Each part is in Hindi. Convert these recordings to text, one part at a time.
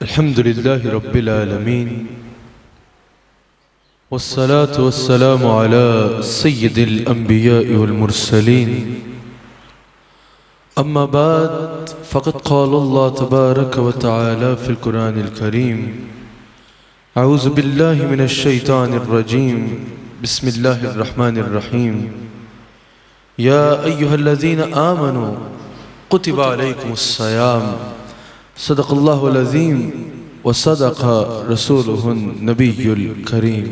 अल्हम्दुलिल्लाहि रब्बिल आलमीन वस्सलातु वस्सलामु अला सय्यिदिल अंबिया'i वल मुरसलीन अम्मा बाद फ़क़द क़ालल्लाहु तबारक व तआला फ़िल क़ुरानिल करीम अऊज़ु बिल्लाहि मिनश शैतानिर रजीम बिस्मिल्लाहिर रहमानिर रहीम या अय्युहल्लज़ीना आमनू कुतिबा अलैकुमुस सियाम सदक़ल्लाहुल अज़ीम व सदक़ रसूलुहुन नबियुल करीम।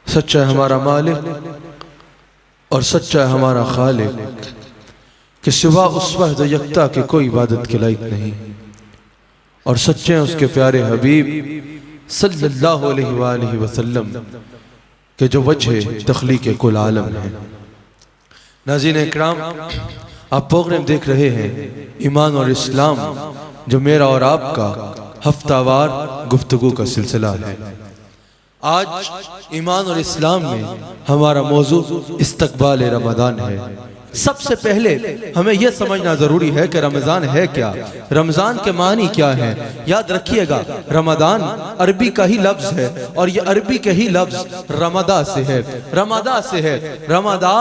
सच्चा है हमारा मालिक और सच्चा है हमारा खालिक कि सिवा उस वहद यकता के कोई इबादत के लायक नहीं, और सच्चे हैं उसके प्यारे हबीब सल्लल्लाहु अलैहि वसल्लम के जो वजह तख्लीक़ कुल आलम है। नाज़रीन इकराम, आप प्रोग्राम देख रहे हैं ईमान और इस्लाम, जो मेरा और आपका हफ्तावार गुफ्तगू का सिलसिला है। आज ईमान और इस्लाम में हमारा मौजू इस्तक़बाल रमज़ान है। सबसे पहले हमें यह समझना जरूरी है कि रमज़ान है क्या, रमज़ान के मानी क्या है। याद रखिएगा, रमज़ान अरबी का ही लफ्ज़ है और ये अरबी के ही लफ्ज़ रमदा से है। रमदा से है। रमदा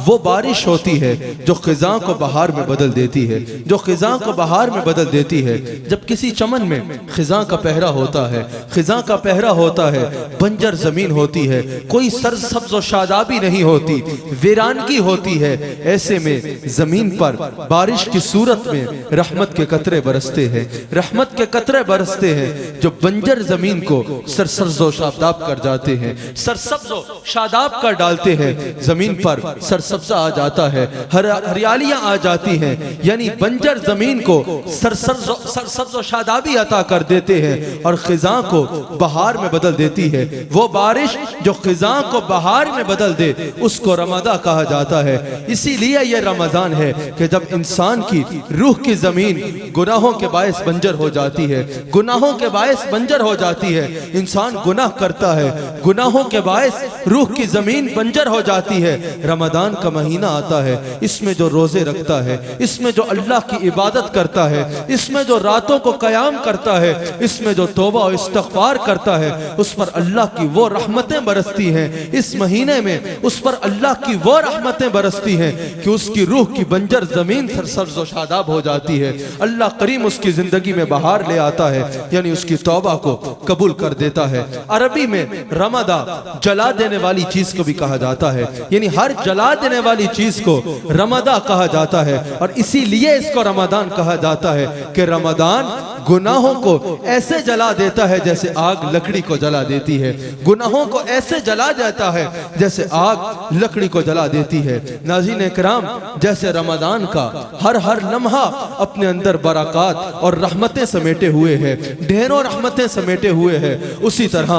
वो बारिश होती है जो ख़िज़ा को बहार में बदल देती है, जो ख़िज़ा को बहार में बदल देती है। जब किसी चमन में ख़िज़ा का पहरा होता है, ख़िज़ा का पहरा होता है, बंजर ज़मीन होती है, कोई सरसब्ज़ व शादाबी नहीं होती, वीरानगी होती है, ऐसे में जमीन पर बारिश की सूरत में रहमत के कतरे बरसते हैं, रहमत के कतरे बरसते हैं जो बंजर जमीन को सरसब्ज़ व शादाब कर जाते हैं, सरसब्ज़ व शादाब कर डालते हैं। जमीन पर सरसब्ज़ा आ जाता है, हरियालियां आ जाती हैं, यानी बंजर जमीन को सरसब्ज़ व शादाबी अता कर देते हैं और ख़िज़ा को बहार में बदल देती है। वो बारिश जो ख़िज़ा को बहार में बदल दे उसको रमदा कहा जाता है। इसीलिए ये रमज़ान है कि जब इंसान की रूह की जमीन गुनाहों के बायस बंजर हो जाती है, गुनाहों के बायस बंजर हो जाती है, इंसान गुनाह करता है, गुनाहों के बायस रूह की जमीन बंजर हो जाती है। रमज़ान का महीना आता है, इसमें जो रोजे रखता है, इसमें जो अल्लाह की इबादत करता है, इसमें जो रातों को कयाम करता है, इसमें जो तौबा और इस्तिग़फ़ार करता है, उस पर अल्लाह की वो रहमतें बरसती हैं। इस महीने में उस पर अल्लाह की वो रहमतें बरसती हैं कि उसकी रूह की बंजर जमीन सरसब्ज़ व शादाब हो जाती है। अल्लाह करीम उसकी जिंदगी में बहार ले आता है, यानी उसकी तौबा को कबूल कर देता है। अरबी में रमदा जला देने वाली चीज को भी कहा जाता है, यानी हर जला देने वाली चीज को रमदा कहा जाता है। और इसीलिए इसको रमदान कहा जाता है कि रमदान गुनाहों को ऐसे जला देता है जैसे आग लकड़ी को जला देती है, गुनाहों को ऐसे जला जाता है जैसे आग लकड़ी को जला देती है। नाज़रीन इकराम, जैसे रमज़ान का हर लम्हा अपने अंदर बरक़ात और रहमतें समेटे हुए है, ढेरों रहमतें समेटे हुए है, उसी तरह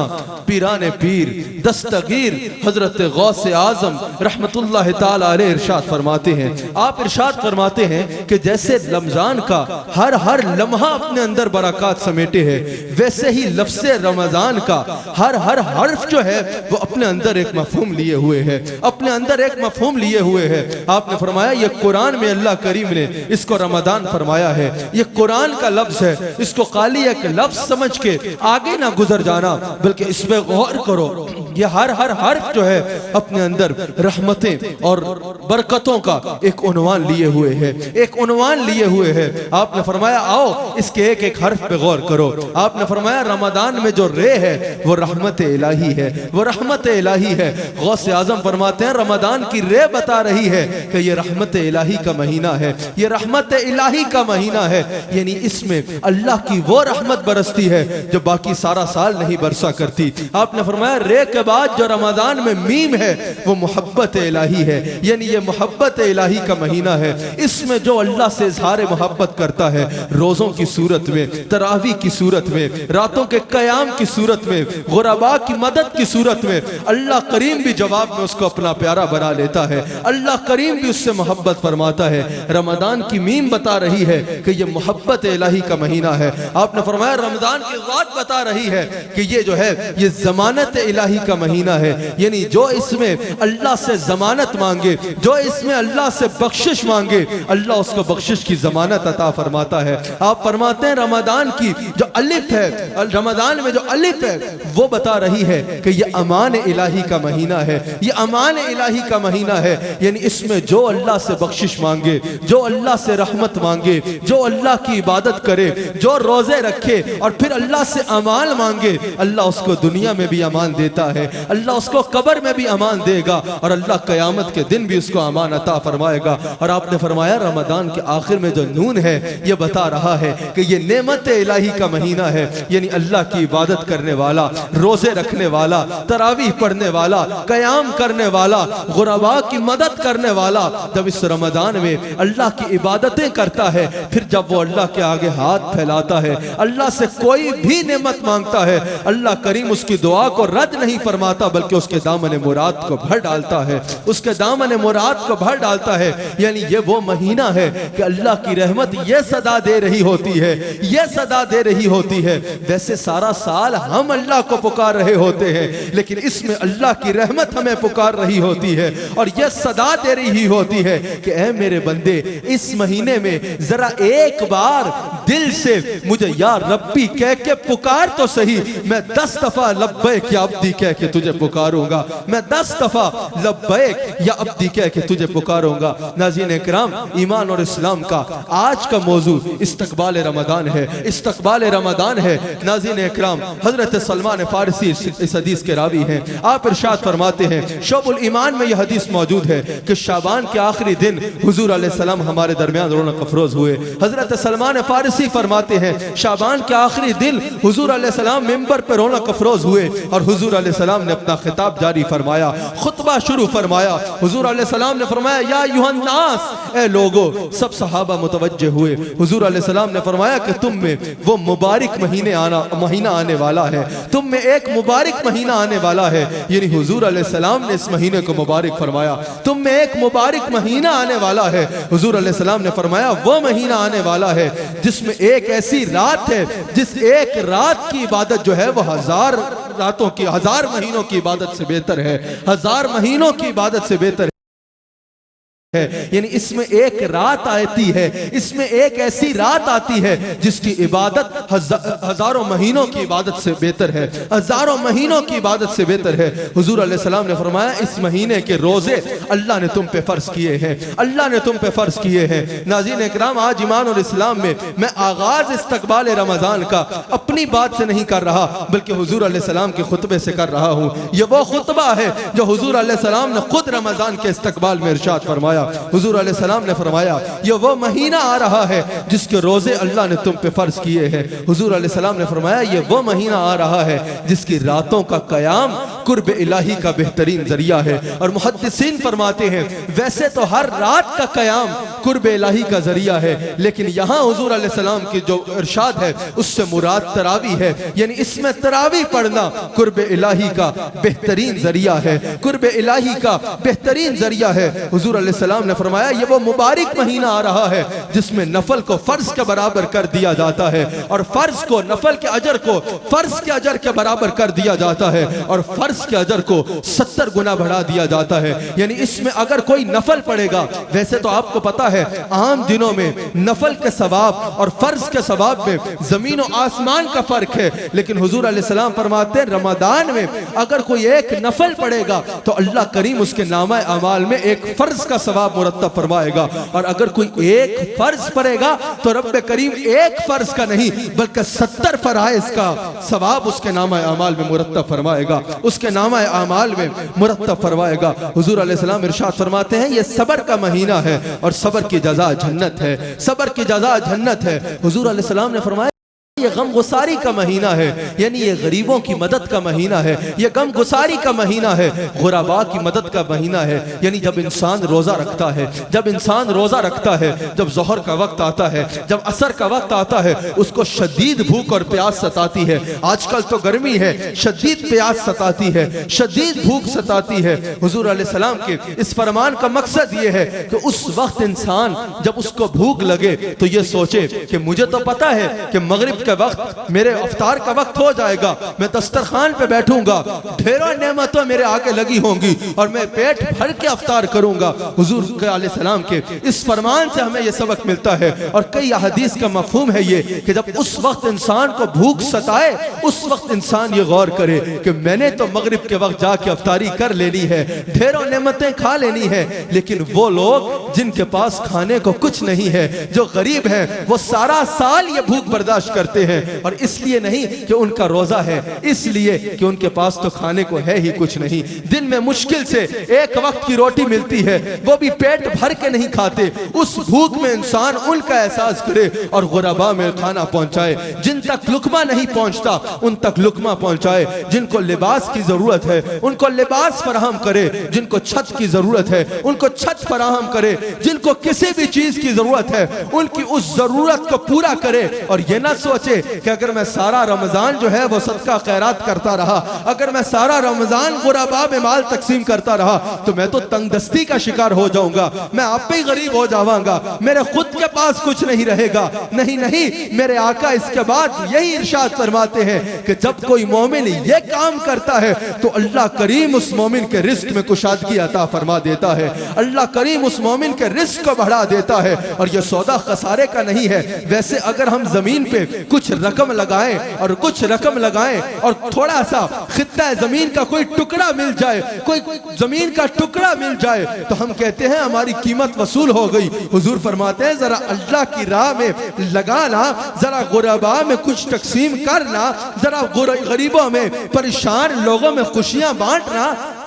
पीराने पीर दस्तगीर हजरत गौस आज़म रहमतुल्लाह ताला अलैह इरशाद फरमाते हैं, आप इरशाद फरमाते हैं कि जैसे रमज़ान का हर लम्हा अपने अंदर बरक़ात समेटे है, वैसे ही लफ्ज़े रमज़ान का हर हर्फ जो है वो अपने अंदर एक मफ़हूम लिए हुए है, अपने अंदर एक मफ़हूम लिए हुए है। आपने फरमाया ये कुरान में अल्लाह करीम ने इसको रमज़ान फरमाया है, ये कुरान का लफ्ज़ है, इसको खाली एक लफ्ज़ समझ के आगे ना गुजर जाना, बल्कि इस पे गौर करो। ये हर हर्फ जो है अपने अंदर रहमतें और बरकतों का एक उन्वान लिए हुए है, एक उन्वान लिए हुए है। आपने फरमाया आओ इसके एक हर्फ पे गौर करो। आपने फरमाया रमज़ान में जो रे है वो रहमत इलाही है, वो रहमत इलाही है। गौस आज़म फरमाते हैं रमज़ान की रे बता रही है कि ये रहमत इलाही का महीना है, ये रहमत इलाही का महीना है, यानी इसमें अल्लाह की वो रहमत बरसती है जो बाकी सारा साल नहीं बरसा करती। आपने फरमाया रे के बाद जो रमज़ान में मीम है वो मोहब्बत इलाही है, यानी ये मोहब्बत इलाही का महीना है। इसमें जो अल्लाह से इज़हार मोहब्बत करता है, रोज़ों की सूरत में, तरावी की सूरत में, रातों के कयाम की सूरत में, गुरबा की मदद की सूरत में, अल्लाह करीम भी जवाब में उसको अपना प्यारा बना लेता है, अल्लाह करीम भी उससे मोहब्बत फरमाता है। रमज़ान की मीम बता रही है कि ये मोहब्बत इलाही का महीना है। आपने फरमाया रमज़ान की ज़ात बता रही है कि ये जो है ये ज़मानत इलाही का का महीना है। यानी जो इसमें अल्लाह से जमानत मांगे, जो इसमें अल्लाह से बख्शिश मांगे, अल्लाह उसको बख्शिश की जमानत अता फरमाता है। आप फरमाते हैं रमजान की जो अलिफ है, रमजान में जो अलिफ है वो बता रही है कि ये अमान इलाही का महीना है, ये अमान इलाही का महीना है। यानी इसमें जो अल्लाह से बख्शिश मांगे, जो अल्लाह से रहमत मांगे, जो अल्लाह की इबादत करे, जो रोजे रखे और फिर अल्लाह से अमान मांगे, अल्लाह उसको दुनिया में भी अमान देता है, अल्लाह उसको कब्र में भी अमान देगा और अल्लाह क़यामत के दिन भी उसको अमान अता फरमाएगा। और आपने फरमाया रमजान के आखिर में जो नून है ये बता रहा है कि ये नेमत इलाही का महीना है। यानी अल्लाह की इबादत करने वाला, रोजे रखने वाला, तरावीह पढ़ने वाला, क़याम करने वाला, गुरबा की मदद करने वाला, जब इस रमजान में अल्लाह की इबादतें करता है, फिर जब वो अल्लाह के आगे हाथ फैलाता है, अल्लाह से कोई भी नेमत मांगता है, अल्लाह करीम उसकी दुआ को रद्द नहीं फरमाता बल्कि उसके दामन मुराद को भर डालता है, उसके दामन मुराद को भर डालता है। यानी ये वो महीना है कि अल्लाह की रहमत ये सदा दे रही होती है, ये सदा दे रही होती है। वैसे सारा साल हम अल्लाह को पुकार रहे होते हैं, लेकिन इसमें अल्लाह की रहमत हमें पुकार रही होती है और यह सदा दे रही होती है कि ऐ मेरे बंदे, इस महीने में जरा एक बार दिल से मुझे या रब्बी कह के पुकार तो सही। मैं 10 दफा लब्बैक या अब्दी कह के तुझे पुकारूंगा, मैं 10 दफा लब्बैक या अब्दी कह के तुझे पुकारूंगा। नाज़रीन इकराम, ईमान और इस्लाम का आज का मौजू इस्तकबाल रमजान है, इस्तकबाल रमजान है। नाज़रीन इकराम, हजरत सलमान फारसी इस हदीस के रावी हैं। आप इरशाद फरमाते हैं, शोबुल ईमान में यह हदीस मौजूद है कि शाबान के आखिरी दिन हुजूर अलैहिस्सलाम हमारे दरमियान रौनक अफरोज हुए। हजरत सलमान फारसी फरमाते हैं, शाबान के आखिरी दिन हुजूर अलैहिस्सलाम मिंबर पर रौनक अफरोज हुए और हुजूर अलैहिस्सलाम ने अपना खिताब जारी फरमाया, खुतबा शुरू फरमाया। हुजूर अलैहिस्सलाम ने फरमाया, या युहन्नास, ए लोगो। सब सहाबा मुतवज्जे हुए। हुजूर अलैहिस्सलाम ने फरमाया कि तुम में वो मुबारक महीना आने वाला है, तुम में एक मुबारक महीना आने वाला है। यानी हुजूर अलैहिस्सलाम ने इस महीने को मुबारक फरमाया, तुम में एक मुबारक महीना आने वाला है। हुजूर अलैहिस्सलाम ने फरमाया वो महीना आने वाला है जिसमें एक ऐसी रात है, जिस एक रात की इबादत जो है वो 1000 रातों की, 1000 महीनों की इबादत से बेहतर है, 1000 महीनों की इबादत से बेहतर है। यानी इसमें एक रात आती है, इसमें एक ऐसी रात आती है जिसकी इबादत हजारों महीनों की इबादत से बेहतर है, हजारों महीनों की इबादत से बेहतर है। हुजूर अलैहिस्सलाम ने फरमाया, इस महीने के रोजे अल्लाह ने तुम पे फर्ज किए हैं, अल्लाह ने तुम पे फर्ज किए हैं। नाज़रीन इकराम, आज ईमान और इस्लाम में मैं आगाज इस्तकबाल रमजान का अपनी बात से नहीं कर रहा बल्कि हुजूर अलैहिस्सलाम के खुतबे से कर रहा हूँ। यह वो खुतबा है जो हुजूर अलैहिस्सलाम ने खुद रमजान के इस्तकबाल में इरशाद फरमाया। हुजूर अलैहिस्सलाम ने फरमाया, ये वो महीना आ रहा है जिसके रोजे अल्लाह ने तुम पे फर्ज किए हैं। हुजूर अलैहिस्सलाम ने फरमाया, ये वो महीना आ रहा है जिसकी रातों का कयाम कुर्ब इलाही का बेहतरीन जरिया है। और मुहद्दिसीन फरमाते हैं, वैसे तो हर रात का कयाम कुर्ब इलाही का जरिया है, लेकिन यहाँ हुजूर अलैहिस्सलाम की जो इरशाद है उससे मुराद तरावी है। यानी इसमें तरावी पढ़ना कुर्ब इलाही का बेहतरीन जरिया है, कुर्ब इलाही का बेहतरीन जरिया है। हुजूर अलैहिस्सलाम ने फरमाया, ये वो मुबारक महीना आ रहा है जिसमें नफल को फर्ज के बराबर कर दिया जाता है और फर्ज को, नफल के अजर को फर्ज के अजर के बराबर कर दिया जाता है और फर्ज के अजर को 70 गुना बढ़ा दिया जाता है। यानी इसमें अगर कोई नफल पड़ेगा, वैसे तो आपको पता है आम दिनों में नफल के सवाब और फर्ज के सवाब में जमीन और आसमान का फर्क है, लेकिन हुजूर अलैहिस्सलाम फरमाते हैं, रमजान में अगर कोई एक नफल पड़ेगा तो अल्लाह करीम उसके नामा अमाल में एक फर्ज का सवाब मुरत्तब फरमाएगा, और अगर कोई एक फर्ज पड़ेगा तो रब्बे करीम एक फर्ज का नहीं बल्कि 70 फराइज का सवाब उसके नामा अमाल में मुरत्तब फरमाएगा, उसके नामा अमाल में मुरत्तब फरमाएगा। हुजूर अलैहिस्सलाम इरशाद फरमाते हैं, ये सबर का महीना है और सबर की जज़ा जन्नत है, सबर की जज़ा जन्नत है। हुजूर अलैहिस्सलाम ने फरमाया, ये गम गुसारी का महीना है, यानी ये गरीबों की मदद का महीना है, ये गम गुसारी का महीना है, गुरबा की मदद का महीना है। यानी जब इंसान रोजा रखता है, जब इंसान रोजा रखता है, जब ज़ोहर का वक्त आता है, जब असर का वक्त आता है, उसको शदीद भूख और प्यास सताती है। आजकल तो गर्मी है, शदीद प्यास सताती है, शदीद भूख सताती है। हुजूर अलैहिस्सलाम के इस फरमान का मकसद ये है कि उस वक्त इंसान जब उसको भूख लगे तो ये सोचे कि मुझे तो पता है कि मगरिब के वक्त मेरे इफ्तार का वक्त हो जाएगा, मैं दस्तरखान पे बैठूंगा, ढेरों नेमतों मेरे आगे लगी होंगी और मैं पेट भर के इफ्तार करूंगा। हुजूर अलैहिस्सलाम के इस फरमान से हमें यह सबक मिलता है। और कई हदीस का मफहूम है ये कि जब उस वक्त इंसान को भूख सताए, उस वक्त इंसान ये गौर करे कि मैंने तो मगरिब के वक्त जाके इफ्तारी कर लेनी है, ढेरों नेमतें खा लेनी है, लेकिन वो लोग जिनके पास खाने को कुछ नहीं है, जो गरीब हैं, वो सारा साल ये भूख बर्दाश्त करते हैं। और इसलिए नहीं कि उनका रोजा है, इसलिए कि उनके पास तो खाने को है ही कुछ नहीं। दिन में मुश्किल से एक वक्त की रोटी मिलती है, वो भी पेट भर के नहीं खाते। उस भूख में इंसान उनका एहसास करे और गुरबा में खाना पहुंचाए। जिन तक लुकमा नहीं पहुंचता उन तक लुकमा पहुंचाए। जिनको लिबास की जरूरत है उनको लिबास फराहम करे, जिनको छत की जरूरत है उनको छत फराहम करे, जिनको किसी भी चीज की जरूरत है उनकी उस जरूरत को पूरा करे। और ये ना सोचे कि अगर मैं सारा रमजान जो है वो सदका खैरात करता रहा, अगर मैं सारा रमजान गुरबा में माल तकसीम करता रहा तो मैं तो तंगदस्ती का शिकार हो जाऊंगा, मैं आप पे गरीब हो जाऊंगा, मेरे खुद के पास कुछ नहीं रहेगा। नहीं नहीं, मेरे आका इसके बाद यही इरशाद फरमाते हैं कि जब कोई मोमिन ये काम करता है तो अल्लाह करीम उस मोमिन के रिस्क में कुशादगी अता फरमा देता है, अल्लाह करीम उस मोमिन के रिस्क को बढ़ा देता है। और यह सौदा खसारे का नहीं है। वैसे अगर हम जमीन पे कुछ रकम लगाएं और कुछ रकम लगाएं और थोड़ा सा खित्ता जमीन का कोई टुकड़ा मिल जाए, कोई जमीन का टुकड़ा मिल जाए, तो हम कहते हैं हमारी कीमत वसूल हो गई। हुजूर फरमाते हैं जरा अल्लाह की राह में लगाना, जरा गुरबा में कुछ तकसीम करना, जरा गरीबों में परेशान लोगों में खुशियां बांटना,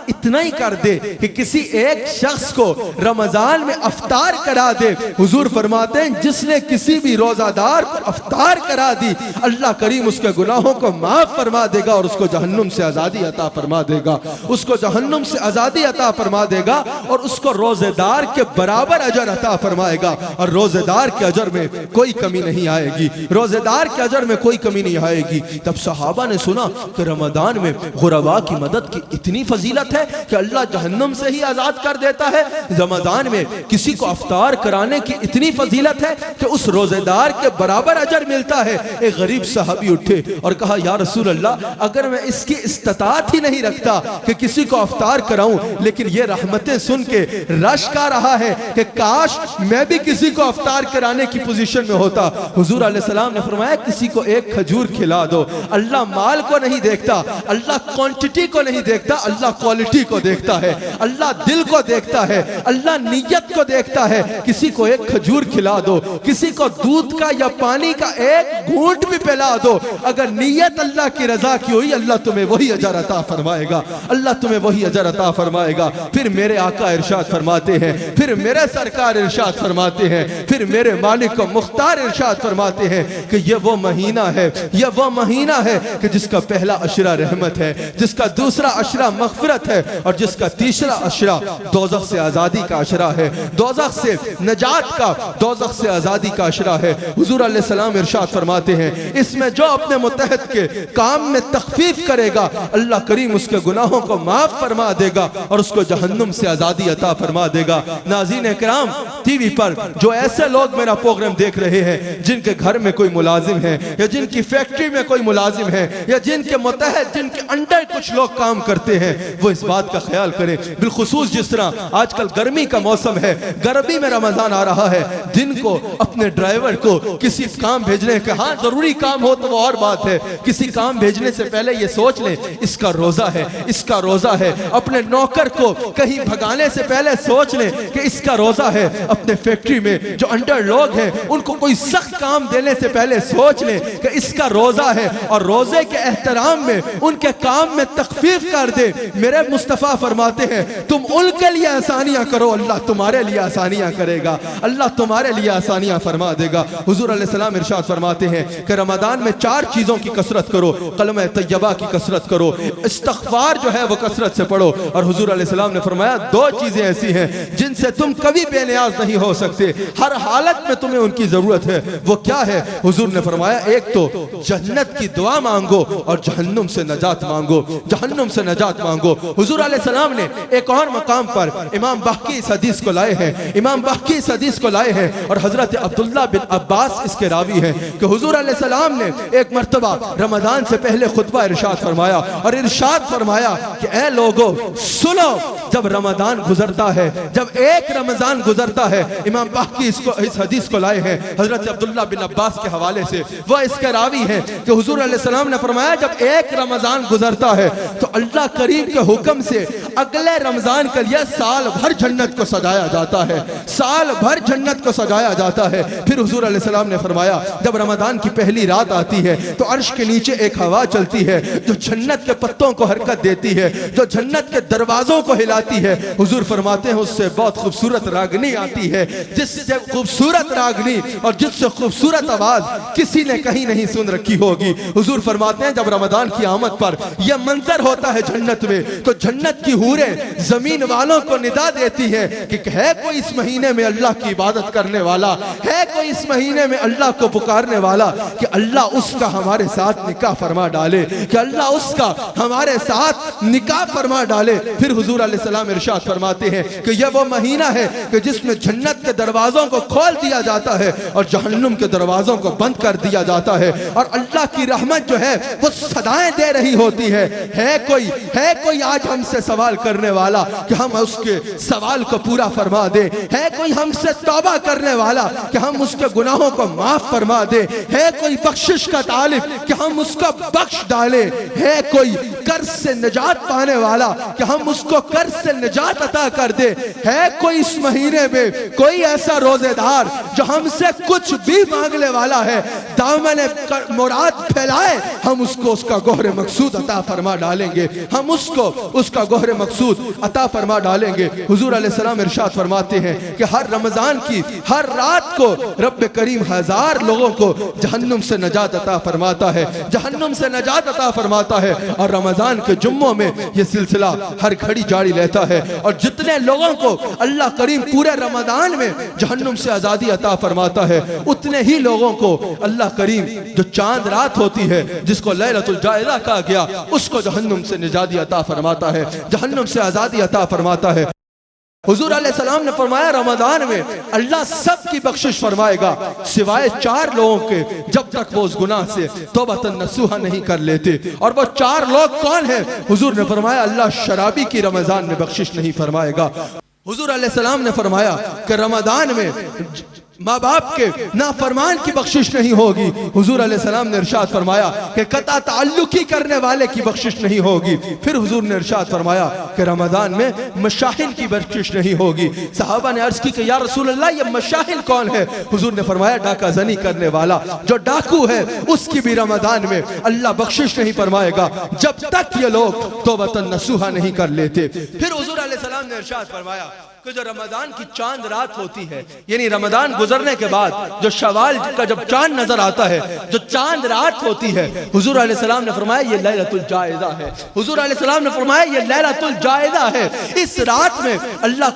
इतना ही कर दे कि किसी एक शख्स को रमजान में अफ्तार करा दे। हुजूर फरमाते हैं जिसने किसी भी रोजादार को अफ्तार करा दी, अल्लाह करीम उसके गुनाहों को माफ फरमा देगा और उसको जहन्नुम से आजादी अता फरमा देगा, उसको जहन्नुम से आजादी अता फरमा देगा और उसको रोजेदार के बराबर अजर अता फरमाएगा। और रोजेदार के अजर में कोई कमी नहीं आएगी, रोजेदार के अजर में कोई कमी नहीं आएगी। तब सहाबा ने सुना कि रमजान में गुरबा की मदद की इतनी फजीलत है कि अल्लाह जहन्नुम से ही आजाद कर देता है। रमजान में किसी को अफ्तार कराने की इतनी फजीलत है कि उस रोजेदार के बराबर अजर मिलता है। एक गरीब सहाबी उठे और कहा या रसूल अल्लाह, अगर मैं इसकी इस्तात ही नहीं रखता कि किसी को अफ्तार कराऊं, लेकिन ये रहमतें सुन के रश का रहा है कि काश मैं भी किसी को अफ्तार कराने की पोजीशन में होता। हुजूर अलैहिस्सलाम ने फरमाया किसी को एक खजूर खिला दो। अल्लाह माल को नहीं देखता, अल्लाह क्वांटिटी को नहीं देखता, अल्लाह क्वालिटी को देखता है, अल्लाह दिल को देखता है, अल्लाह नीयत को देखता है। किसी को एक खजूर खिला दो, किसी को दूध का या पानी का एक घूंट भी पिला दो, अगर नीयत अल्लाह की रजा की हुई, अल्लाह तुम्हें वही अजर अता फरमाएगा, अल्लाह तुम्हें वही अजर अता फरमाएगा। फिर मेरे आका इरशाद फरमाते हैं, फिर मेरे सरकार इरशाद फरमाते हैं, फिर मेरे मालिक को मुख्तार इरशाद फरमाते हैं कि ये वो महीना है, ये वो महीना है कि जिसका पहला अशरा रहमत है, जिसका दूसरा अशरा मगफिरत है और जिसका तीसरा अशरा दोज़ख से आजादी का अशरा है, दोज़ख से नजात का, दोज़ख से आजादी का अशरा है। हुजूर अलैहिस्सलाम इरशाद फरमाते हैं इसमें जो अपने मुतहद के काम में तखफीफ करेगा, अल्लाह करीम उसके गुनाहों को माफ फरमा देगा और उसको जहन्नुम से आजादी अता फरमा देगा। नाज़रीन इकराम, टीवी पर जो ऐसे लोग मेरा प्रोग्राम देख रहे हैं जिनके घर में कोई मुलाजिम है या जिनकी फैक्ट्री में कोई मुलाजिम है या जिनके मुतहद, जिनके अंडर कुछ लोग काम करते हैं, वो इस बात का ख्याल करें। बिलखुसूस जिस तरह आजकल गर्मी का मौसम है, गर्मी में रमजान आ रहा है, दिन को अपने ड्राइवर को किसी काम भेजने का, हाँ जरूरी काम हो तो वो और बात है, किसी काम भेजने से पहले ये सोच लें इसका रोजा है, इसका रोजा है। अपने नौकर को कहीं भगाने से पहले सोच लें कि इसका रोजा है। अपने फैक्ट्री में जो अंडर लोग हैं उनको कोई सख्त काम देने से पहले सोच लें कि इसका रोजा है और रोजे के एहतराम में उनके काम में तखफीफ कर दे। मेरे मुस्तफ़ा फरमाते हैं तुम उनके लिए आसानियां करो, अल्लाह तुम्हारे लिए आसानियां करेगा, अल्लाह तुम्हारे लिए आसानियां फरमा देगा। हुजूर अलैहिस्सलाम इरशाद फरमाते हैं कि रमजान में 4 चीजों की कसरत करो, कलमा तैयबा की कसरत करो, इस्तिग़फ़ार जो है वो कसरत से पढ़ो। और हुजूर अलैहिस्सलाम ने फरमाया 2 चीजें ऐसी हैं जिनसे तुम कभी बेनियाज नहीं हो सकते, हर हालत में तुम्हें उनकी जरूरत है। वो क्या है? हुजूर ने फरमाया एक तो जन्नत की दुआ मांगो और जहन्नुम से नजात मांगो, जहन्नुम से नजात मांगो। हुजूर अलैहिस्सलाम ने एक और मकाम पर इमाम बाकी इस हदीस को लाए हैं, इमाम बाकी इस हदीस को लाए हैं और हजरत अब्दुल्ला बिन अब्बास इसके रावी हैं कि हुजूर अलैहिस्सलाम ने एक मर्तबा रमजान से पहले खुतबा इरशाद फरमाया और इरशाद फरमाया कि ऐ लोगों सुनो, जब रमजान गुजरता है, जब एक रमजान गुजरता है, इमाम बाकी इस हदीस को लाए हैं हजरत अब्दुल्ला बिन अब्बास के हवाले से, वह इसके रावी हैं कि हुजूर अलैहिस्सलाम ने फरमाया जब एक रमजान गुजरता है तो अल्लाह करीम के हुक्म से अगले रमजान के लिए साल भर जन्नत को सजाया जाता है, साल भर जन्नत को सजाया जाता है। फिर हुजूर अलैहिस्सलाम ने फरमाया जब रमजान की पहली रात आती है तो अर्श के नीचे एक हवा चलती है जो जन्नत के पत्तों को हरकत देती है, जो जन्नत के दरवाजों को हिलाती है। हुजूर फरमाते हैं उससे बहुत खूबसूरत रागनी आती है, जिससे खूबसूरत रागनी और जिससे खूबसूरत आवाज किसी ने कहीं नहीं सुन रखी होगी। हुजूर फरमाते हैं जब रमजान की आमद पर यह मंजर होता है जन्नत में तो जन्नत की हूरें जमीन वालों को निदा देती है कि है कोई इस महीने में अल्लाह की इबादत करने वाला, है कोई इस महीने में अल्लाह को पुकारने वाला कि अल्लाह उसका हमारे साथ निकाह फरमा डाले, कि अल्लाह उसका हमारे साथ निकाह फरमा डाले। फिर हुजूर अलैहिस्सलाम इरशाद फरमाते हैं कि यह वो महीना है कि जिसमें जन्नत के दरवाजों को खोल दिया जाता है और जहन्नुम के दरवाजों को बंद कर दिया जाता है और अल्लाह की रहमत जो है वो सदाएं दे रही होती है कोई आज हमसे सवाल करने वाला कि हम उसके सवाल को पूरा फरमा दे, है कोई हमसे तौबा करने वाला कि हम उसके गुनाहों को माफ फरमा दे, है कोई बख्शिश का तालिब कि हम उसको बख्श डाले, है कोई कर्ज से निजात पाने वाला कि हम उसको कर्ज से निजात अता कर दे, है कोई इस महीने में कोई ऐसा रोजेदार जो हमसे कुछ भी मांगने वाला है, दामन मुराद फैलाए, हम उसको उसका गोहरे मकसूद अता फरमा डालेंगे, हम उसको उसका गोहरे मकसूद अता फरमा डालेंगे। हुजूर अलैहिस्सलाम इरशाद फरमाते हैं कि हर रमजान की हर रात को रब्बे करीम 1000 लोगों को जहन्नुम से नजात अता फरमाता है, जहन्नुम से नजात अता फरमाता है और रमजान के जुम्मों में यह सिलसिला हर घड़ी जारी रहता है और जितने लोगों को अल्लाह करीम पूरे रमजान में जहन्नुम से आजादी अता फरमाता है उतने ही लोगों को अल्लाह करीम जो चांद रात होती है जिसको लैलतुल जायज़ा कहा गया उसको जहन्नुम से निजाती अता फरमाता है, जहन्नुम से आजादी अता फरमाता है। हुजूर अलैहिस्सलाम ने फरमाया रमजान में अल्लाह सबकी बख्शिश फरमाएगा सिवाय 4 लोगों के जब तक वो उस गुनाह से तौबतन नसूहा नहीं कर लेते। और वो 4 लोग कौन है? हुजूर ने फरमाया अल्लाह शराबी की रमजान में बख्शिश नहीं फरमाएगा। हुजूर अलैहिस्सलाम ने फरमाया कि रमजान में माँ बाप के नाफरमान की बख्शिश नहीं होगी। हुजूर अलैहिस्सलाम ने इरशाद फरमाया कि कता ताल्लुकी करने वाले की बख्शिश नहीं होगी। फिर हुजूर ने इरशाद फरमाया कि रमजान में मशाहिन की बख्शिश नहीं होगी। सहाबा ने अर्ज की कि या रसूल अल्लाह ये मशाहिन कौन है? हुजूर ने फरमाया डाका जनी करने वाला जो डाकू है उसकी भी रमजान में अल्लाह बख्शिश नहीं फरमाएगा जब तक ये लोग तौबतन नसूहा नहीं कर लेते। फिर हुजूर अलैहिस्सलाम ने इरशाद फरमाया कि जो रमजान की चांद रात होती है यानी रमजान गुजरने के बाद जो शवाल का जब चांद नजर आता है जो चांद रात होती है हुजूर अलैहिस्सलाम ने फरमाया ये लैलतुल जायज़ा है। हुजूर अलैहिस्सलाम ने फरमाया ये लैलतुल जायज़ा है। इस रात में अल्लाह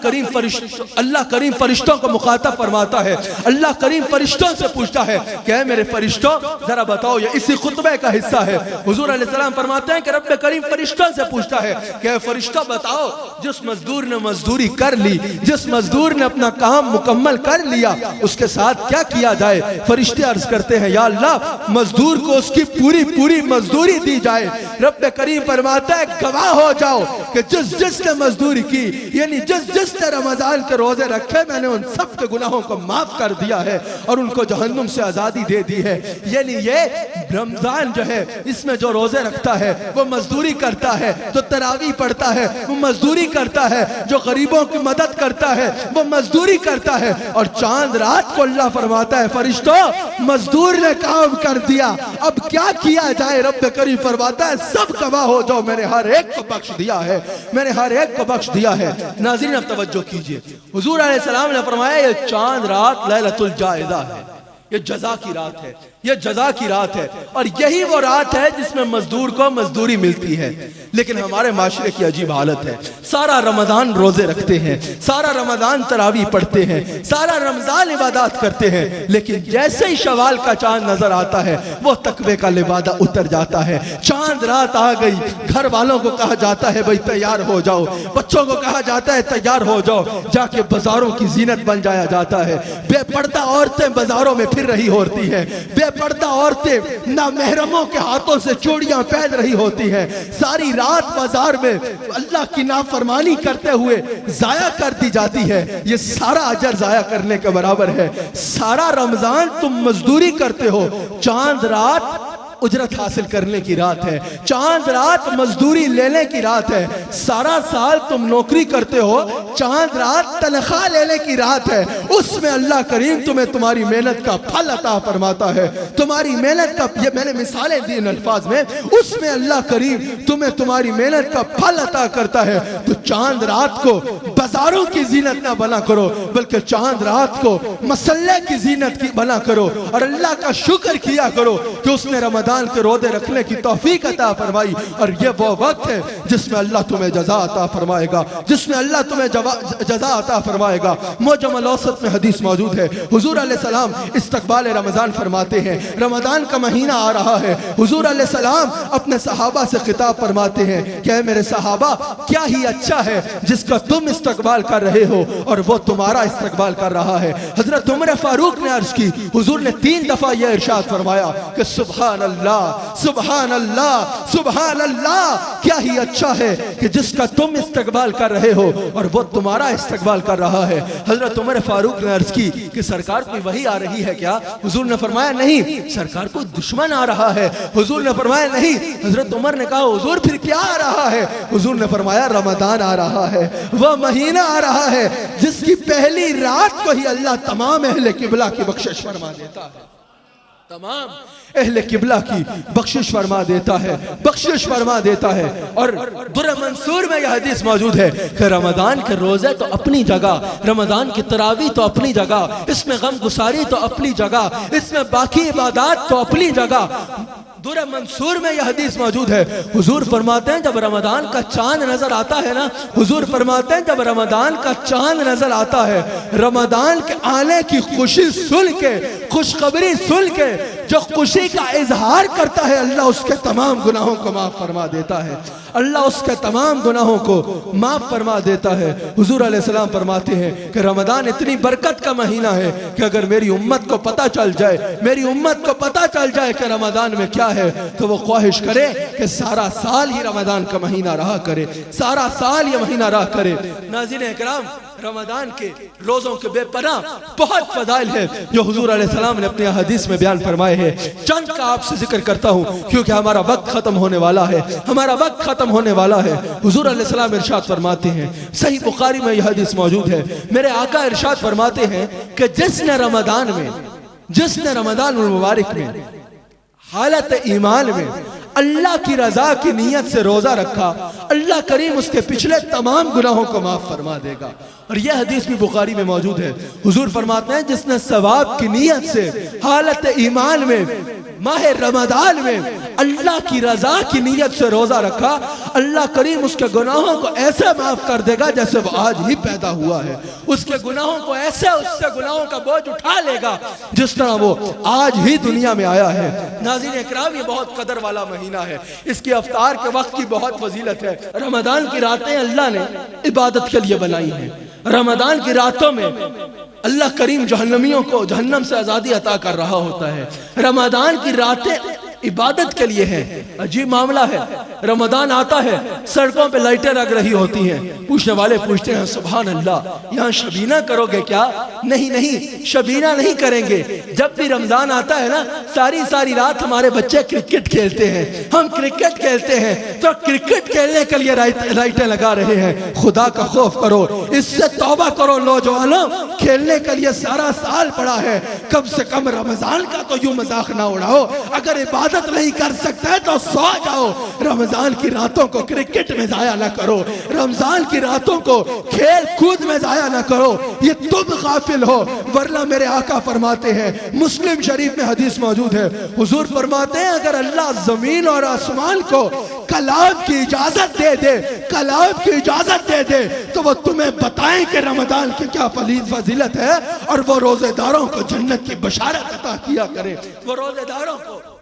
करीम फरिश्तों को मुखातब फरमाता है, अल्लाह करीम फरिश्तों से पूछता है कि मेरे फरिश्तों जरा बताओ, ये इसी खुतबे का हिस्सा है। हुजूर अलैहिस्सलाम फरमाते हैं कि रब्बे करीम फरिश्तों से पूछता है कि फरिश्तों बताओ जिस मजदूर ने मजदूरी कर ली, जिस मजदूर ने अपना काम मुकम्मल कर लिया उसके साथ क्या किया जाए? फरिश्ते अर्ज करते हैं या अल्लाह मजदूर को उसकी पूरी पूरी मजदूरी दी जाए। रब्बे करीम फरमाता है गवाह हो जाओ कि जिस जिसने मजदूरी की यानी जिस जिसने रमजान के रोजे रखे मैंने उन सब के गुनाहों को माफ कर दिया है और उनको जहन्नुम से आजादी दे दी है। यानी ये रमजान जो है इसमें जो रोजे रखता है वो मजदूरी करता है, जो तरावी पढ़ता है वो मजदूरी करता है, जो गरीबों की मदद करता है वो मजदूरी करता है। और चांद रात को अल्लाह फरमाता है फरिश्तों मजदूर ने काम कर दिया अब क्या किया जाए? रब्बे करीम फरमाता है सब गवाह हो जाओ मैंने हर एक को बख्श दिया है, मैंने हर एक को बख्श दिया है। नाज़रीन अब तवज्जो कीजिए, हुजूर अलैहिस्सलाम ने फरमाया ये चांद रात लैलतुल जायज़ा है। ये जजा की रात है, ये जजा की रात है। और यही वो रात है जिसमें मजदूर को मजदूरी मिलती है। लेकिन हमारे माशरे की अजीब हालत है, सारा रमजान रोजे रखते हैं, सारा रमजान तरावी पढ़ते हैं, सारा रमजान इबादत करते हैं, लेकिन जैसे ही शवाल का चांद नजर आता है वो तकवे का लिबादा उतर जाता है। चांद रात आ गई, घर वालों को कहा जाता है भाई तैयार हो जाओ, बच्चों को कहा जाता है तैयार हो जाओ, जाके बाजारों की जीनत बन जाया जाता है। बेपर्दा औरतें बाजारों में फिर रही होती है, बेपर्दा औरतें ना महरमों के हाथों से चूड़ियां पहन रही होती है, सारी रात बाजार में अल्लाह की नाफरमानी करते हुए जाया कर दी जाती है। ये सारा अजर जाया करने के बराबर है। सारा रमजान तुम मजदूरी करते हो, चांद रात उजरत हासिल करने की रात है, चांद रात मजदूरी लेने की रात है। सारा साल तुम नौकरी करते हो, चांद रात तनख्वाह लेने की रात है। उसमें अल्लाह करीम तुम्हें तुम्हारी मेहनत का फल अता फरमाता है। तुम्हारी मेहनत का, ये मैंने मिसालें दी इन अल्फाज में, उसमें अल्लाह करीम तुम्हें तुम्हारी मेहनत का फल अता करता है। तो चांद रात को बाजारों की जीनत ना बना करो, बल्कि चांद रात को मसल्ले की जीनत की बना करो और अल्लाह का शुक्र किया करो कि उसने रमजान के रोजे रखने की तौफीक अता फरमाई। और ये वो वक्त है जिसमें अल्लाह तुम्हें जज़ा अता फरमाएगा, जिसमें अल्लाह तुम्हें जज़ा अता फरमाएगा। मुअज्जम औसत में हदीस मौजूद है, हुजूर अलैहिस्सलाम इस्तक़बाल रमज़ान फरमाते हैं। रमज़ान का महीना आ रहा है, हुजूर अलैहिस्सलाम अपने सहाबा से खिताब फरमाते हैं कि मेरे सहाबा, क्या ही अच्छा है जिसका तुम इस्तक़बाल कर रहे हो और वो तुम्हारा इस्तक़बाल कर रहा है। हज़रत उमर फारूक ने अर्ज़ की, हुजूर ने 3 दफ़ा यह इरशाद फरमाया कि सुभान अल्लाह, सुभान अल्लाह, सुभान अल्लाह, क्या ही अच्छा है कि जिसका तुम इस्तकबाल कर रहे हो और वो तुम्हारा इस्तकबाल कर रहा है। हजरत उमर फारूक ने अर्ज की कि सरकार कोई वही आ रही है क्या? हुजूर ने फरमाया नहीं, सरकार कोई दुश्मन आ रहा है। हुजूर ने फरमाया नहीं। हजरत उमर ने कहा हुजूर फिर क्या आ रहा है? हुजूर ने फरमाया रमजान आ रहा है, वह महीना आ रहा है जिसकी पहली रात को ही अल्लाह तमाम अहले किबला की बख्शिश फरमा देता है, तमाम अहले किबला की बख्शिश फरमा देता है, बख्शिश फरमा देता है। और दुर्र मंसूर में यह हदीस मौजूद है कि रमजान के रोजे तो अपनी जगह, रमजान की तरावी तो अपनी जगह, इसमें गम गुसारी तो अपनी जगह, इसमें बाकी इबादत तो अपनी जगह। दुर्र मंसूर में यह हदीस मौजूद है, हुजूर फरमाते हैं जब रमजान का चांद नजर आता है ना, हुजूर फरमाते हैं जब रमजान का चांद नजर आता है, रमजान के आने की खुशी सुन के, खुशखबरी सुन के जो खुशी का इजहार करता है, अल्लाह उसके तमाम गुनाहों को माफ फरमा देता है, अल्लाह उसके तमाम गुनाहों को माफ फरमा देता है। हुजूर अलैहिस्सलाम फरमाते हैं कि रमजान इतनी बरकत का महीना है कि अगर मेरी उम्मत को पता चल जाए, मेरी उम्मत को पता चल जाए कि रमजान में क्या है, तो वो ख्वाहिश करे कि सारा साल ही रमजान का महीना रहा करे, सारा साल ये महीना रहा करे। नाज़रीन इकराम, रमजान के रोजों के बेपनाह बहुत फजाइल है जो हुजूर अलैहिस्सलाम ने अपने हदीस में बयान फरमाए हैं। चंद का आपसे जिक्र करता हूँ क्योंकि हमारा वक्त खत्म होने वाला है, हमारा वक्त खत्म होने वाला है। हुजूर अलैहिस्सलाम इरशाद फरमाते हैं, सही बुखारी में यह हदीस मौजूद है, मेरे आका इरशाद फरमाते हैं कि जिसने रमजान में, जिसने रमजान मुबारक में हालत ईमान में अल्लाह की रजा की नीयत से रोजा रखा, अल्लाह करीम उसके पिछले तमाम गुनाहों को माफ फरमा देगा। और यह हदीस भी बुखारी में मौजूद है। हुजूर फरमाते हैं जिसने सवाब की नीयत से हालत ईमान में माह रमजान में अल्लाह की रजा की नीयत से रोजा रखा, अल्लाह करीम उसके गुनाहों को ऐसे माफ कर देगा जैसे वो आज ही पैदा हुआ है। उसके गुनाहों को ऐसे, उससे गुनाहों का बोझ उठा लेगा जिस तरह वो आज ही दुनिया में आया है। नाज़रीन इकराम, ये बहुत कदर वाला महीना है, इसकी अफ्तार के वक्त की बहुत फजीलत है। रमजान की रातें अल्लाह ने इबादत के लिए बनाई हैं। रमजान की रातों में अल्लाह करीम जहन्नमियों को जहन्नम से आज़ादी अता कर रहा होता है। रमजान की रातें इबादत के लिए है। अजीब मामला है, रमजान आता है, सड़कों पे लाइटें लग रही होती हैं, पूछने वाले पूछते हैं सुभान अल्लाह, यहाँ शबीना करोगे क्या? नहीं नहीं, शबीना नहीं करेंगे। जब भी रमजान आता है ना, सारी सारी रात हमारे बच्चे क्रिकेट खेलते हैं, हम क्रिकेट खेलते हैं, तो क्रिकेट खेलने के लिए लाइटें लगा रहे हैं। खुदा का खौफ करो, इससे तौबा करो नौजवानों, खेलने के लिए सारा साल पड़ा है, कम से कम रमजान का तो यूं मजाक ना उड़ाओ। अगर इबादत नहीं कर सकते तो सो जाओ, रमजान रमजान की रातों को क्रिकेट में जाया ना करो, रमजान की रातों को खेल कूद में जाया ना करो, ये तुम गाफिल हो। वरना मेरे आका फरमाते हैं, मुस्लिम शरीफ में हदीस मौजूद है, हुजूर फरमाते हैं अगर अल्लाह जमीन और आसमान को कलाम की इजाजत दे दे, कलाम की इजाजत दे दे, तो वो तुम्हें बताएं कि रमजान की क्या फजीलत है, और वो रोजेदारों को जन्नत की बशारत अता किया करे, वो रोजेदारों को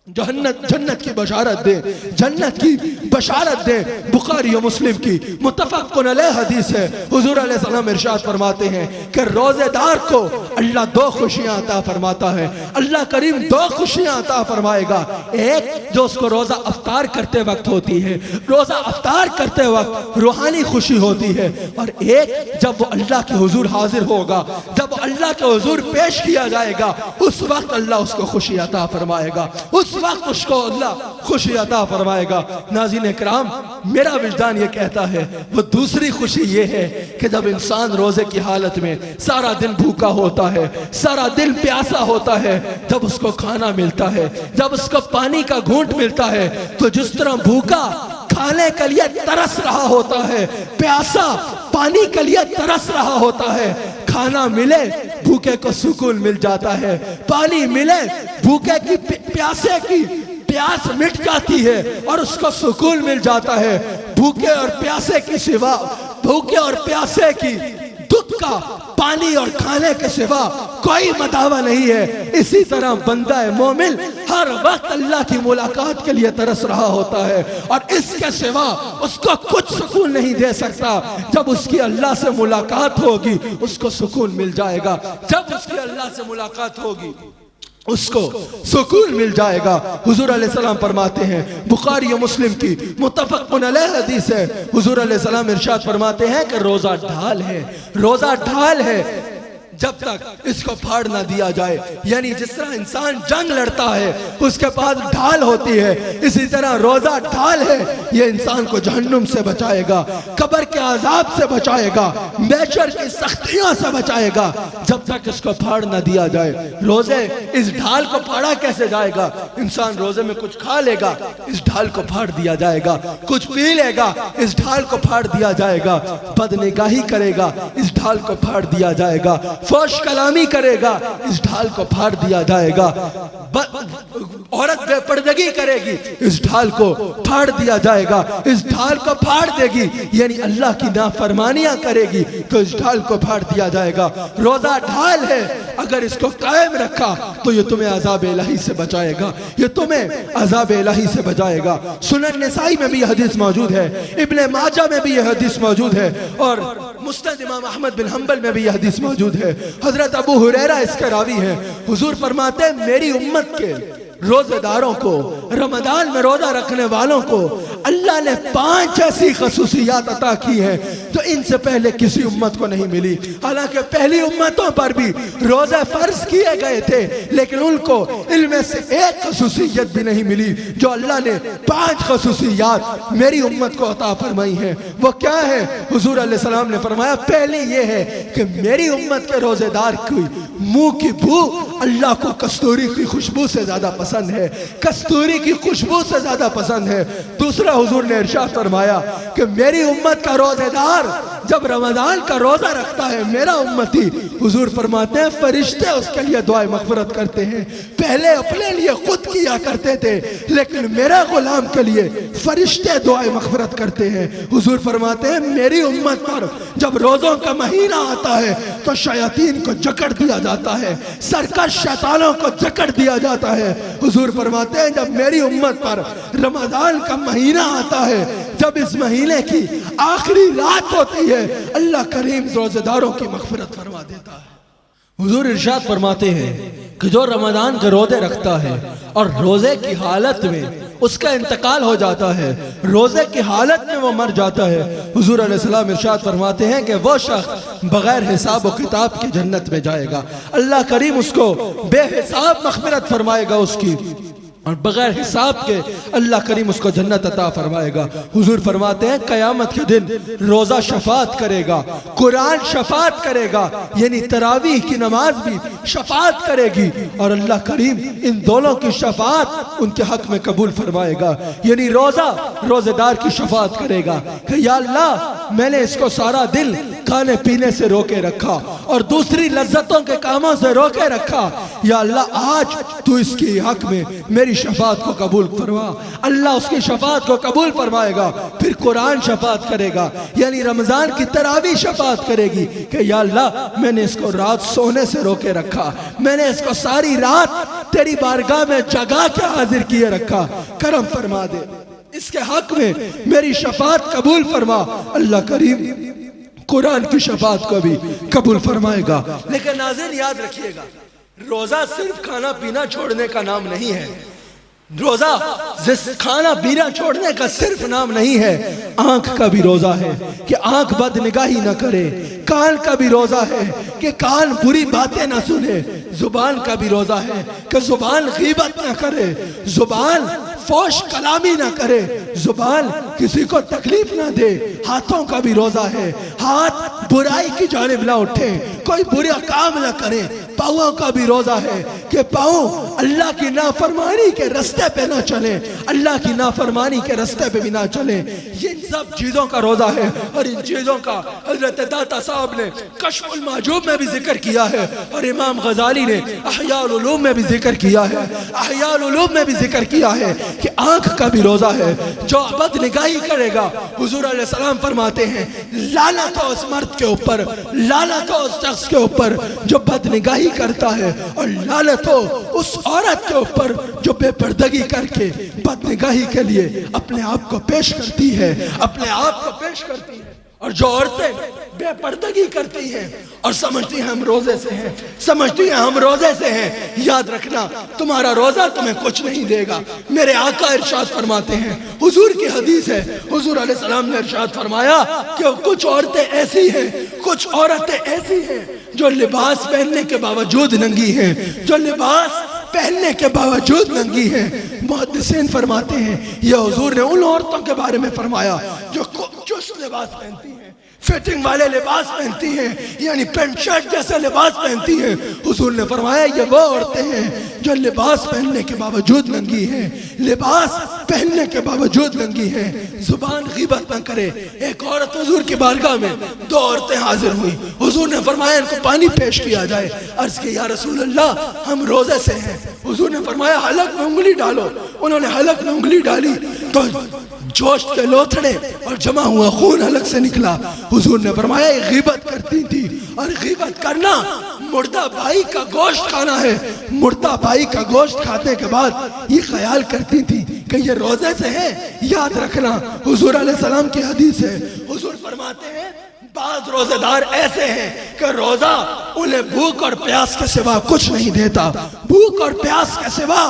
जन्नत की बशारत दे, जन्नत की बशारत दे। बुखारी और मुस्लिम की मुत्तफ़क़ुन अलैह हदीस है। हुजूर अलैहि सलाम इरशाद फरमाते हैं कि रोजेदार को अल्लाह दो खुशियां अता फरमाता है, अल्लाह करीम दो खुशियां अता फरमाएगा। एक जो उसको रोजा अफ्तार करते वक्त होती है, रोजा अफ्तार करते वक्त रूहानी खुशी होती है, और एक जब वो अल्लाह के हुजूर हाजिर होगा, जब वो अल्लाह के हुजूर पेश किया जाएगा, उस वक्त अल्लाह उसको खुशी अता फरमाएगा, उस वक्त उसको अल्लाह खुशी अता फरमाएगा। नाज़रीन इकराम, मेरा विजदान ये कहता है वो दूसरी खुशी ये है कि जब इंसान रोजे की हालत में सारा दिन भूखा होता है, सारा दिन प्यासा होता है, जब उसको खाना मिलता है, जब उसको पानी का घूंट मिलता है, तो जिस तरह भूखा खाने के लिए तरस रहा होता है, प्यासा पानी के लिए तरस रहा होता है, खाना मिले भूखे को सुकून मिल जाता है, पानी मिले भूखे की प्यासे की प्यास मिट जाती है और उसको सुकून मिल जाता है। भूखे और प्यासे की सिवा, भूखे और प्यासे की दुख का पानी और खाने के सिवा कोई मदावा नहीं है। इसी तरह बंदा मोमिन हर वक्त अल्लाह की मुलाकात के लिए तरस रहा होता है, और इसके सिवा उसको कुछ सुकून नहीं दे सकता। जब उसकी अल्लाह से मुलाकात होगी उसको सुकून मिल जाएगा, जब उसकी अल्लाह से मुलाकात होगी उसको सुकून मिल जाएगा। हुजूर अलैहिस्सलाम फरमाते हैं, बुखारी और मुस्लिम की मुत्तफ़क़ुन अलैह हदीस है, हुजूर अलैहिस्सलाम इरशाद फरमाते हैं कि रोजा ढाल है, रोजा ढाल है जब तक इसको फाड़ ना दिया जाए। यानी जिस तरह इंसान जंग लड़ता है उसके पास ढाल होती है, इसी तरह रोजा ढाल है, ये इंसान को जहन्नुम से बचाएगा, कब्र के अजाब से बचाएगा, मैशर की सख्तियों से बचाएगा, जब तक इसको फाड़ ना दिया जाए। रोजे इस ढाल को फाड़ा कैसे जाएगा? इंसान रोजे में कुछ खा लेगा, इस ढाल को फाड़ दिया जाएगा, कुछ पी लेगा, इस ढाल को फाड़ दिया जाएगा, बदनिगाही करेगा, इस ढाल को फाड़ दिया जाएगा, फोश कलामी करेगा, इस ढाल को फाड़ दिया जाएगा, औरत बेपर्दगी करेगी, इस ढाल को फाड़ दिया जाएगा, इस ढाल को फाड़ देगी, यानी अल्लाह की नाफरमानियां करेगी तो इस ढाल को फाड़ दिया जाएगा। रोजा ढाल है, अगर इसको कायम रखा तो ये तुम्हें अज़ाब इलाही से बचाएगा, ये तुम्हें अज़ाब इलाही से बचाएगा। सुनन नसाई में भी यह हदीस मौजूद है, इब्ने माजा में भी यह हदीस मौजूद है, और मुस्नद इमाम अहमद बिन हंबल में भी यह हदीस मौजूद है। हजरत अबू हुरैरा इसके रावी हैं। हुजूर फरमाते हैं, मेरी उम्मत के रोजेदारों को, रमजान में रोजा रखने वालों को अल्लाह ने 5 ऐसी खसूसियात अता की हैं जो इनसे पहले किसी उम्मत को नहीं मिली। हालांकि पहली उम्मतों पर भी रोजे फर्ज किए गए थे, लेकिन उनको इनमें से एक खसूसियत भी नहीं मिली जो अल्लाह ने 5 खसूसियात मेरी उम्मत को अता फरमाई हैं। वो क्या है? हुजूर अलैहिस्सलाम ने फरमाया, पहली ये है कि मेरी उम्मत के रोजेदार की मुंह की बू अल्लाह को कस्तूरी की खुशबू से ज्यादा पसंद है, कस्तूरी की खुशबू से ज्यादा पसंद है। दूसरा, हुजूर ने इरशाद फरमाया कि मेरी उम्मत का रोजेदार जब रमजान का रोजा रखता है, मेरा उम्मती, हुजूर फरमाते हैं फरिश्ते उसके लिए दुआ मगफिरत करते हैं। पहले अपने लिए खुद किया करते थे, लेकिन मेरे गुलाम के लिए फरिश्ते दुआ मगफिरत करते हैं। हुजूर फरमाते हैं, मेरी उम्मत पर जब रोजों का महीना आता है तो शयातीन को जकड़ दिया जाता है, सरकश शैतानों को जकड़ दिया जाता है। हुजूर फरमाते हैं, जब मेरी उम्मत पर रमजान का महीना आता है, जब इस महीने की आखिरी रात होती है, अल्लाह करीम रोजेदारों की मगफिरत फरमा देता है। हुजूर इरशाद फरमाते हैं कि जो रमजान के रोजे रखता है और रोजे की हालत में उसका इंतकाल हो जाता है, रोजे की हालत में वो मर जाता है, हुजूर अलैहिस्सलाम इरशाद फरमाते हैं कि वो शख्स बगैर हिसाब और किताब की जन्नत में जाएगा। अल्लाह करीम उसको बेहिसाब मग़फ़िरत फरमाएगा उसकी, और बगैर हिसाब के अल्लाह करीम उसको जन्नत अता फरमाएगा। हुजूर फरमाते हैं क़यामत के दिन रोज़ा शफात करेगा, कुरान शफात करेगा, यानी तरावीह की नमाज भी शफात करेगी और अल्लाह करीम इन दोनों की शफात उनके हक में कबूल फरमाएगा। यानी रोज़ा रोज़ेदार की शफात करेगा कि या अल्लाह मैंने इसको सारा दिन खाने पीने से रोके रखा और दूसरी लज्जतों के कामों से रोके रखा, या अल्लाह आज तू इसके हक में मेरी शफात को कबूल फरमा। अल्लाह उसकी शफात को कबूल फरमाएगा। फिर कुरान शफात करेगा, यानी रमजान की तरावी शफात करेगी कि या अल्लाह मैंने इसको रात सोने से रोके रखा, मैंने इसको सारी रात तेरी बारगाह में जगा के हाजिर किए रखा, करम फरमा दे, इसके हक में मेरी शफात कबूल फरमा। अल्लाह करीम कुरान की शफात को भी कबूल फरमाएगा। लेकिन नाज़रीन याद रखिएगा, रोजा सिर्फ खाना पीना छोड़ने का नाम नहीं है। रोजा खाना पीना छोड़ने का सिर्फ नाम नहीं है, आंख का भी रोजा है कि आंख बदनिगाही न करे, कान का भी रोजा है कि कान बुरी बातें ना सुने, जुबान का भी रोजा है कि जुबान गीबत न करे, जुबान फोश कलामी ना करे, जुबान किसी को तकलीफ ना दे। हाथों का भी रोजा है, हाथ बुराई की जानिब ना उठे, कोई बुरा काम ना करे। पाँवों का भी रोजा है कि पाँव अल्लाह की नाफरमानी के रास्ते पे ना चले, अल्लाह की नाफरमानी के रास्ते पे भी ना चले। ये सब चीजों का रोजा है और इन चीजों का हजरत दाता साहब ने कश्फुल माजूब में भी जिक्र किया है और इमाम गजाली ने अहयाउल उलूम में भी जिक्र किया है। अहयाउल उलूम में भी जिक्र किया है कि आंख का भी रोजा है, जो बदनिगाही करेगा हुजूर अलैहि सलाम फरमाते हैं लानत हो उस मर्द के ऊपर, लानत हो उस शख्स के ऊपर जो बदनिगाही करता है, और लानत हो उस औरत के ऊपर जो बेपर्दगी करके बदनिगाही के लिए अपने आप को पेश करती है, अपने आप को पेश करती है। और जो औरतें बेपर्दगी करती हैं और समझती हैं हम रोजे से हैं, समझती हैं हम रोजे से हैं, याद रखना तुम्हारा रोजा तुम्हें कुछ नहीं देगा। मेरे आका इरशाद फरमाते हैं, हुजूर की हदीस है, हुजूर अलैहि सलाम ने इरशाद फरमाया कि कुछ औरतें ऐसी हैं, कुछ औरतें ऐसी हैं जो लिबास पहनने के बावजूद नंगी हैं, जो लिबास पहनने के बावजूद नंगी हैं। मुहद्दिसीन फरमाते हैं यह हुजूर ने उन औरतों के बारे में फरमाया जो चुस्त लिबास पहनती हैं, फिटिंग वाले लिबास पहनती हैं, यानी पेंट शर्ट जैसा लिबास पहनती हैं। हुजूर ने फरमाया ये वो औरतें हैं जो लिबास पहनने के बावजूद नंगी हैं, लिबास पहनने के बावजूद नंगी हैं, जुबान गीबत न करे। एक औरत हुजूर की बारगाह में, दो औरतें हाजिर हुई, हुजूर ने फरमाया इनको पानी पेश किया जाए। अर्ज की या रसूल अल्लाह हम रोजे से हैं। हुजूर ने फरमाया हलक में उंगली डालो। उन्होंने हलक में उंगली डाली तो जोश के लोथड़े और जमा हुआ खून हलक से निकला। हुजूर ने फरमाया ये गीबत करती थी, और गीबत करना मुर्दा भाई का गोश्त खाना है। मुर्दा भाई का गोश्त खाने के बाद ये ख्याल करती थी कि ये रोजे से है। याद रखना हुजूर अलैहि सलाम की हदीस है, हुजूर फरमाते हैं बाज रोजेदार ऐसे हैं कि रोजा उन्हें भूख और प्यास के सिवा कुछ नहीं देता, भूख और प्यास के सिवा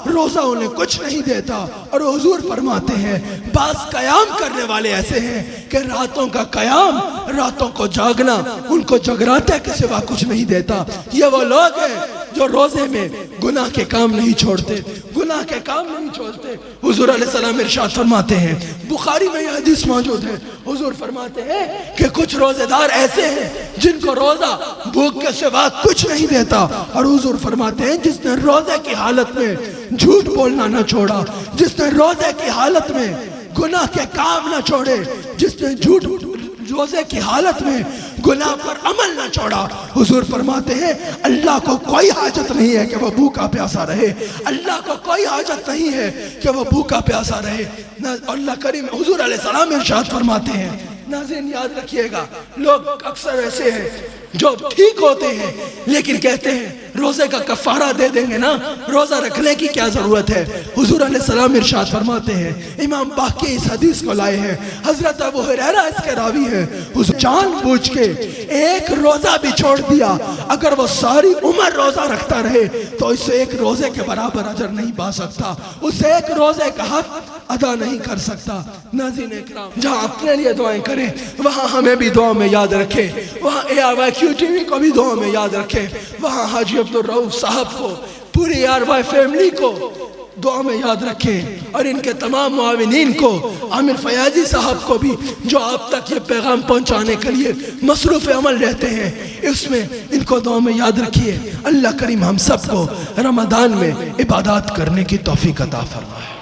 रोजा उन्हें कुछ नहीं देता। और हुजूर फरमाते हैं बाज कयाम करने वाले ऐसे हैं कि रातों का कयाम, रातों को जागना उनको जगराते के सिवा कुछ नहीं देता। ये वो लोग हैं जो रोजे में गुनाह के काम नहीं छोड़ते, गुनाह के काम नहीं छोड़ते। हुजूर अलैहि सलाम इरशाद फरमाते हैं, बुखारी में यह हदीस मौजूद है, हुजूर फरमाते हैं कि कुछ रोजेदार ऐसे हैं जिनको रोजा भूख के सिवा कुछ नहीं देता। और हुजूर फरमाते हैं जिसने रोजे की हालत में झूठ बोलना न छोड़ा, जिसने रोजे की हालत में गुनाह के काम न छोड़े, जिसने झूठ रोजे की हालत में गुनाह पर अमल न छोड़ा, हुजूर फरमाते हैं अल्लाह को कोई हाजत नहीं है कि वह भूखा प्यासा रहे, अल्लाह को कोई हाजत नहीं है कि वह भूखा प्यासा रहे। अल्लाह करीम हुजूर अलैहि सलाम इरशाद फरमाते हैं, नाज़रीन याद रखिएगा लोग अक्सर ऐसे हैं जो ठीक होते हैं लेकिन कहते हैं रोजे का कफारा दे देंगे ना, रोजा रखने की क्या जरूरत है। हुजूर अलैहि सलाम इरशाद फरमाते हैं, इमाम बाकी इस हदीस को लाए हैं, हजरत अबू हुरैरा इसके रावी हैं, उस जानबूझ के एक रोजा भी छोड़ दिया, अगर वो सारी उम्र रोजा रखता रहे तो इसे एक रोजे के बराबर अजर नहीं पा सकता, उसे एक रोजे का हक अदा नहीं कर सकता। नाज़रीन इकराम जहाँ अपने लिए दुआएं करें वहाँ हमें भी दुआ में याद रखें, वहाँ ARYQ TV को भी दुआ में याद रखें, वहाँ हाजी अब्दुल रऊफ साहब को पूरी आरवाई फैमिली को दुआ में याद रखें और इनके तमाम मुआविनीन को, आमिर फयाजी साहब को भी जो आप तक ये पैगाम पहुंचाने के लिए मसरूफ़ अमल रहते हैं, इसमें इनको दुआ में याद रखिए। अल्लाह करीम हम सबको रमज़ान में इबादत करने की तौफीक अता फरमाए।